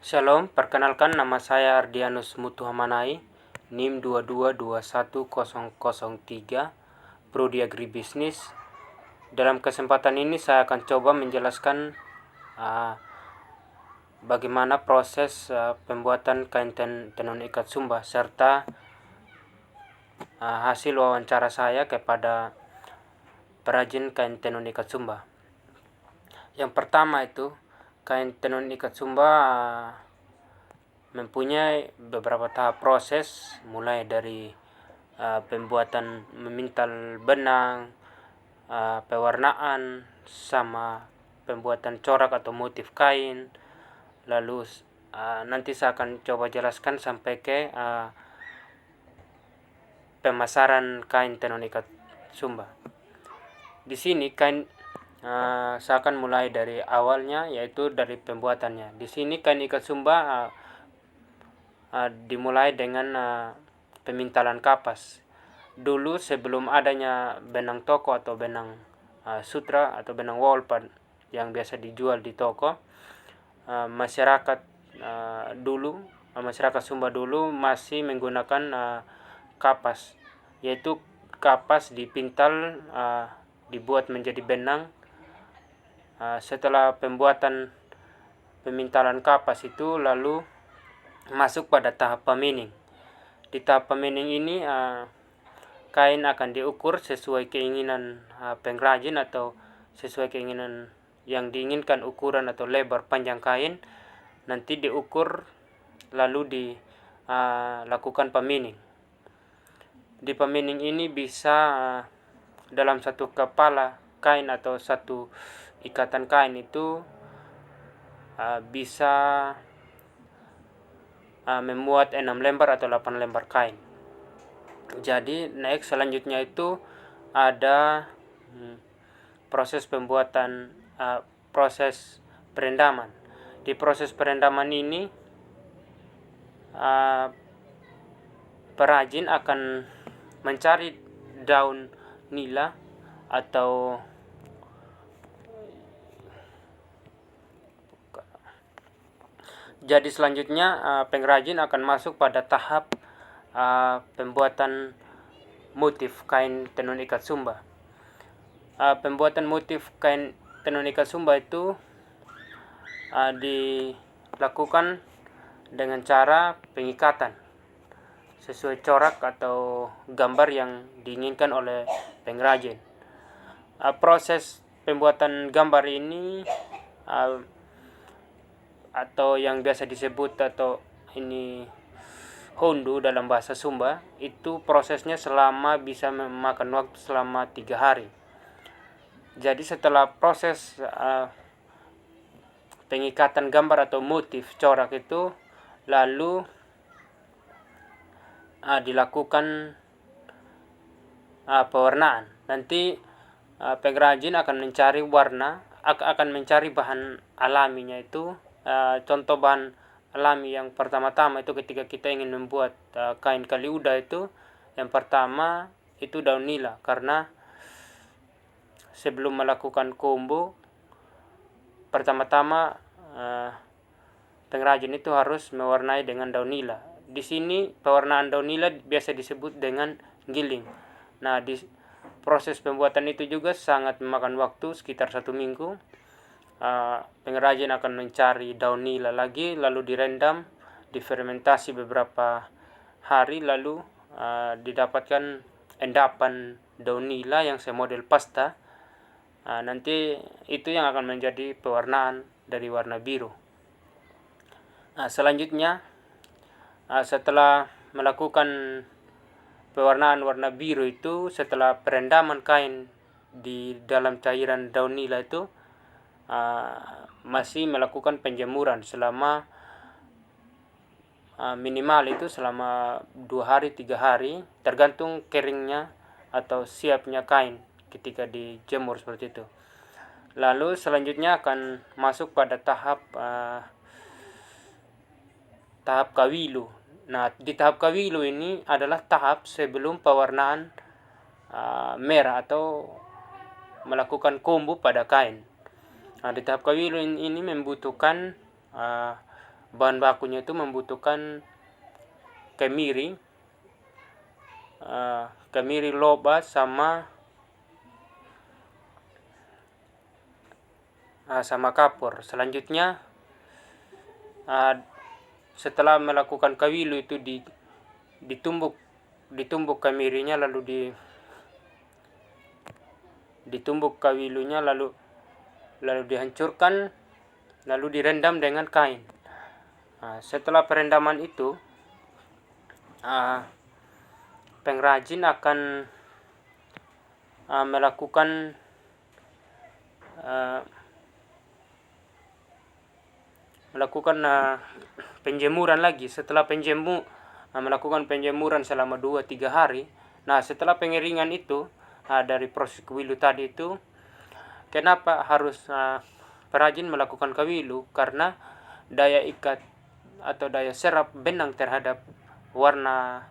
Shalom, perkenalkan nama saya Ardianus Mutuhamanai, NIM 22210003, Prodi Agribisnis. Dalam kesempatan ini saya akan coba menjelaskan bagaimana proses pembuatan kain tenun ikat sumba serta hasil wawancara saya kepada perajin kain tenun ikat sumba. Yang pertama itu, kain tenun ikat sumba mempunyai beberapa tahap proses, mulai dari pembuatan memintal benang, pewarnaan, sama pembuatan corak atau motif kain. Lalu nanti saya akan coba jelaskan sampai ke pemasaran kain tenun ikat sumba. Di sini kain saya akan mulai dari awalnya, yaitu dari pembuatannya. Di sini kain ikat sumba dimulai dengan pemintalan kapas. Dulu sebelum adanya benang toko atau benang sutra atau benang wolpan yang biasa dijual di toko, masyarakat Sumba dulu masih menggunakan kapas, yaitu kapas dipintal, dibuat menjadi benang. Setelah pembuatan pemintalan kapas itu lalu masuk pada tahap pamining. Di tahap pamining ini kain akan diukur sesuai keinginan pengrajin atau sesuai keinginan yang diinginkan ukuran atau lebar panjang kain. Nanti diukur lalu dilakukan pamining. Di pamining ini bisa dalam satu kepala kain atau satu ikatan kain itu bisa membuat 6 lembar atau 8 lembar kain. Jadi next selanjutnya itu ada proses pembuatan proses perendaman. Di proses perendaman ini perajin akan mencari daun nila atau jadi selanjutnya pengrajin akan masuk pada tahap pembuatan motif kain tenun ikat sumba. Pembuatan motif kain tenun ikat sumba itu dilakukan dengan cara pengikatan sesuai corak atau gambar yang diinginkan oleh pengrajin. Proses pembuatan gambar ini atau yang biasa disebut atau ini hondu dalam bahasa Sumba, itu prosesnya bisa memakan waktu selama 3 hari. Jadi setelah proses pengikatan gambar atau motif corak itu lalu dilakukan pewarnaan. Nanti pengrajin akan mencari bahan alaminya itu. Contoh bahan alami yang pertama-tama itu ketika kita ingin membuat kain kaliuda itu, yang pertama itu daun nila, karena sebelum melakukan kombo pertama-tama pengrajin itu harus mewarnai dengan daun nila. Di sini pewarnaan daun nila biasa disebut dengan giling. Nah, di proses pembuatan itu juga sangat memakan waktu sekitar 1 minggu. Pengrajin akan mencari daun nila lagi, lalu direndam, difermentasi beberapa hari, lalu didapatkan endapan daun nila yang semodel pasta. Nanti itu yang akan menjadi pewarnaan dari warna biru. Selanjutnya setelah melakukan pewarnaan warna biru itu, setelah perendaman kain di dalam cairan daun nila itu, masih melakukan penjemuran selama minimal itu selama 2 hari 3 hari, tergantung keringnya atau siapnya kain ketika dijemur seperti itu. Lalu selanjutnya akan masuk pada tahap kawilu. Nah, di tahap kawilu ini adalah tahap sebelum pewarnaan merah atau melakukan kombo pada kain. Di tahap kawilu ini membutuhkan bahan bakunya itu membutuhkan kemiri, kemiri loba sama kapur. Selanjutnya setelah melakukan kawilu itu ditumbuk kemirinya, lalu ditumbuk kawilunya, lalu dihancurkan, lalu direndam dengan kain. Setelah perendaman itu pengrajin akan melakukan penjemuran lagi. Setelah melakukan penjemuran selama 2-3 hari. Nah, setelah pengeringan itu dari proses kawilu tadi itu, kenapa harus perajin melakukan kawilu? Karena daya ikat atau daya serap benang terhadap warna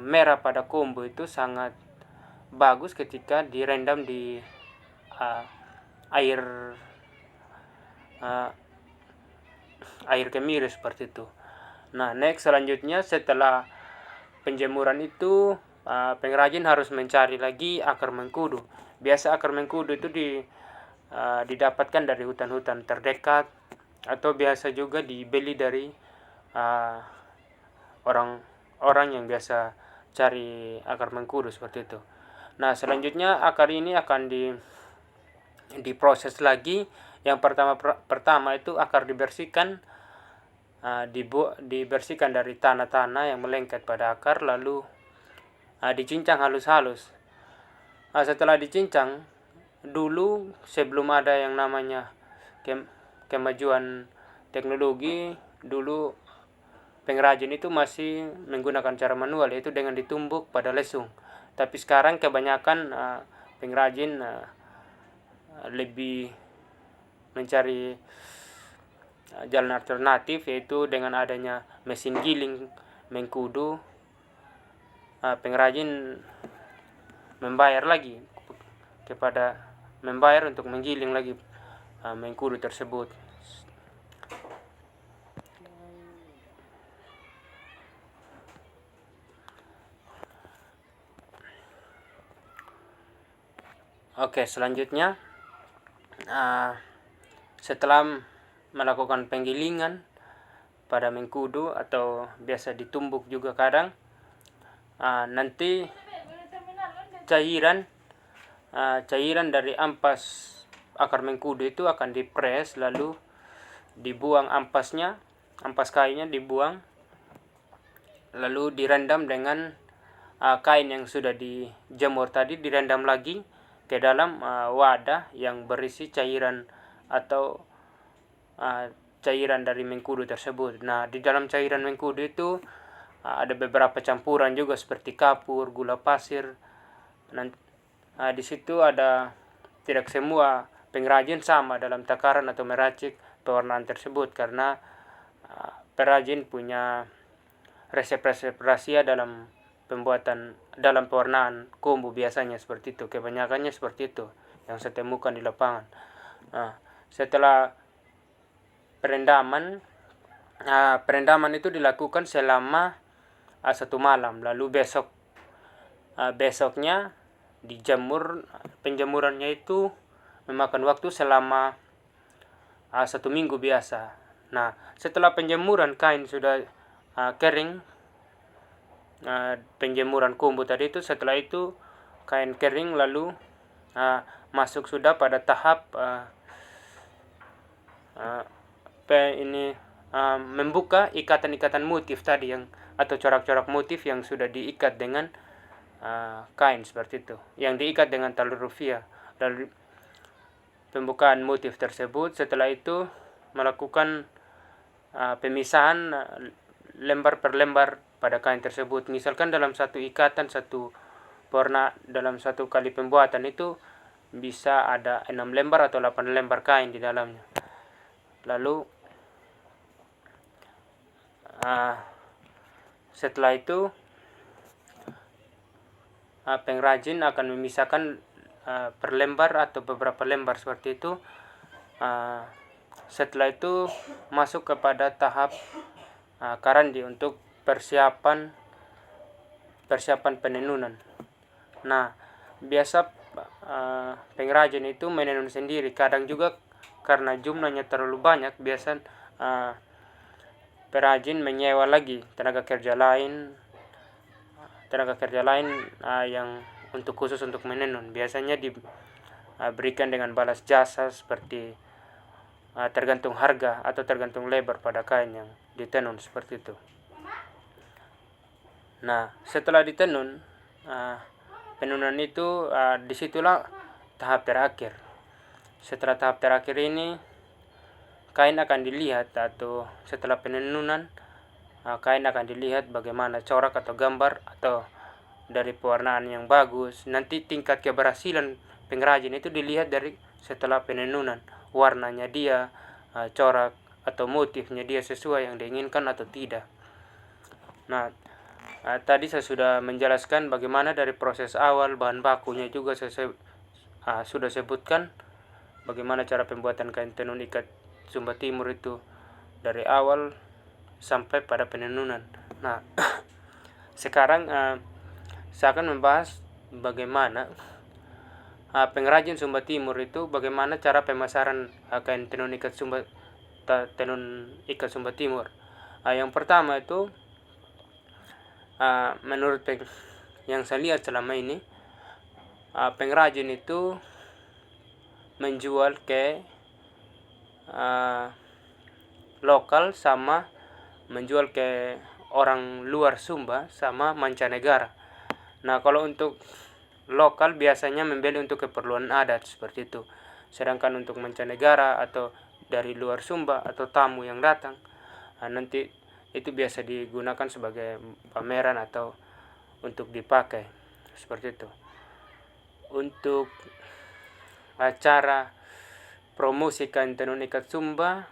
merah pada kombu itu sangat bagus ketika direndam di air kemiri seperti itu. Nah, next selanjutnya setelah penjemuran itu pengrajin harus mencari lagi akar mengkudu. Biasa akar mengkudu itu didapatkan dari hutan-hutan terdekat, atau biasa juga dibeli dari orang yang biasa cari akar mengkudu seperti itu. Nah, selanjutnya akar ini akan diproses lagi. Yang pertama itu akar dibersihkan, dibersihkan dari tanah-tanah yang melengket pada akar, lalu dicincang halus-halus. Setelah dicincang, dulu sebelum ada yang namanya kemajuan teknologi, dulu pengrajin itu masih menggunakan cara manual, yaitu dengan ditumbuk pada lesung. Tapi sekarang kebanyakan pengrajin lebih mencari jalan alternatif, yaitu dengan adanya mesin giling mengkudu. Pengrajin membayar untuk menggiling lagi mengkudu tersebut. Oke, selanjutnya setelah melakukan penggilingan pada mengkudu, atau biasa ditumbuk juga kadang, nanti cairan dari ampas akar mengkudu itu akan dipres, lalu dibuang ampas kainnya dibuang, lalu direndam dengan kain yang sudah dijemur tadi, direndam lagi ke dalam wadah yang berisi cairan atau cairan dari mengkudu tersebut. Nah, di dalam cairan mengkudu itu ada beberapa campuran juga seperti kapur, gula pasir. Di situ tidak semua pengrajin sama dalam takaran atau meracik pewarnaan tersebut, karena perajin punya resep-resep rahasia dalam pewarnaan kombu. Biasanya seperti itu, kebanyakannya seperti itu yang saya temukan di lapangan. Setelah perendaman itu dilakukan selama 1 malam, lalu besoknya dijemur. Penjemurannya itu memakan waktu selama 1 minggu biasa. Nah, setelah penjemuran kain sudah kering, penjemuran kombu tadi itu, setelah itu kain kering, lalu masuk sudah pada tahap membuka ikatan-ikatan motif tadi, atau corak-corak motif yang sudah diikat dengan kain seperti itu, yang diikat dengan tali rufia. Lalu pembukaan motif tersebut. Setelah itu melakukan pemisahan lembar per lembar pada kain tersebut. Misalkan dalam satu ikatan, satu warna, dalam satu kali pembuatan itu bisa ada 6 lembar atau 8 lembar kain di dalamnya. Lalu setelah itu pengrajin akan memisahkan per lembar atau beberapa lembar seperti itu Setelah itu masuk kepada tahap karandi untuk persiapan penenunan. Nah, biasa pengrajin itu menenun sendiri. Kadang juga karena jumlahnya terlalu banyak, biasa perajin menyewa lagi tenaga kerja lain yang khusus untuk menenun. Biasanya diberikan dengan balas jasa seperti tergantung harga atau tergantung lebar pada kain yang ditenun seperti itu. Nah, setelah ditenun, penenunan itu disitulah tahap terakhir. Setelah tahap terakhir ini, kain akan dilihat, atau setelah penenunan kain akan dilihat bagaimana corak atau gambar atau dari pewarnaan yang bagus. Nanti tingkat keberhasilan pengrajin itu dilihat dari setelah penenunan, warnanya dia, corak atau motifnya dia sesuai yang diinginkan atau tidak. Nah, tadi saya sudah menjelaskan bagaimana dari proses awal, bahan bakunya juga saya sudah sebutkan bagaimana cara pembuatan kain tenun ikat Sumba Timur itu dari awal sampai pada penenunan. Nah, sekarang saya akan membahas bagaimana pengrajin Sumba Timur itu, bagaimana cara pemasaran kain tenun ikat Sumba Timur. Yang pertama itu menurut yang saya lihat selama ini, pengrajin itu menjual ke lokal sama menjual ke orang luar Sumba sama mancanegara. Nah, kalau untuk lokal biasanya membeli untuk keperluan adat seperti itu. Sedangkan untuk mancanegara atau dari luar Sumba atau tamu yang datang, nanti itu biasa digunakan sebagai pameran atau untuk dipakai seperti itu. Untuk acara promosi kain tenun ikat Sumba,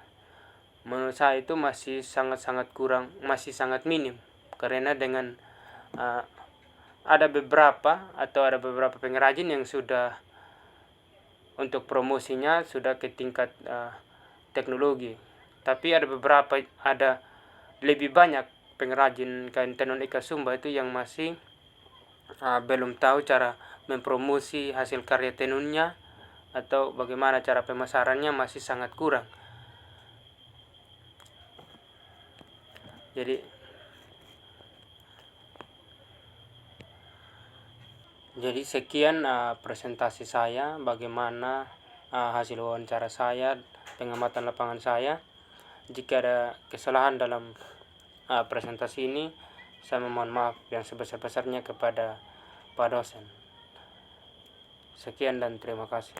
menurut saya itu masih sangat kurang, masih sangat minim, karena dengan ada beberapa pengrajin yang sudah untuk promosinya sudah ke tingkat teknologi, tapi ada lebih banyak pengrajin kain tenun ikat Sumba itu yang masih belum tahu cara mempromosi hasil karya tenunnya atau bagaimana cara pemasarannya, masih sangat kurang. Jadi sekian presentasi saya, bagaimana hasil wawancara saya, pengamatan lapangan saya. Jika ada kesalahan dalam presentasi ini, saya memohon maaf yang sebesar-besarnya kepada Pak dosen. Sekian dan terima kasih.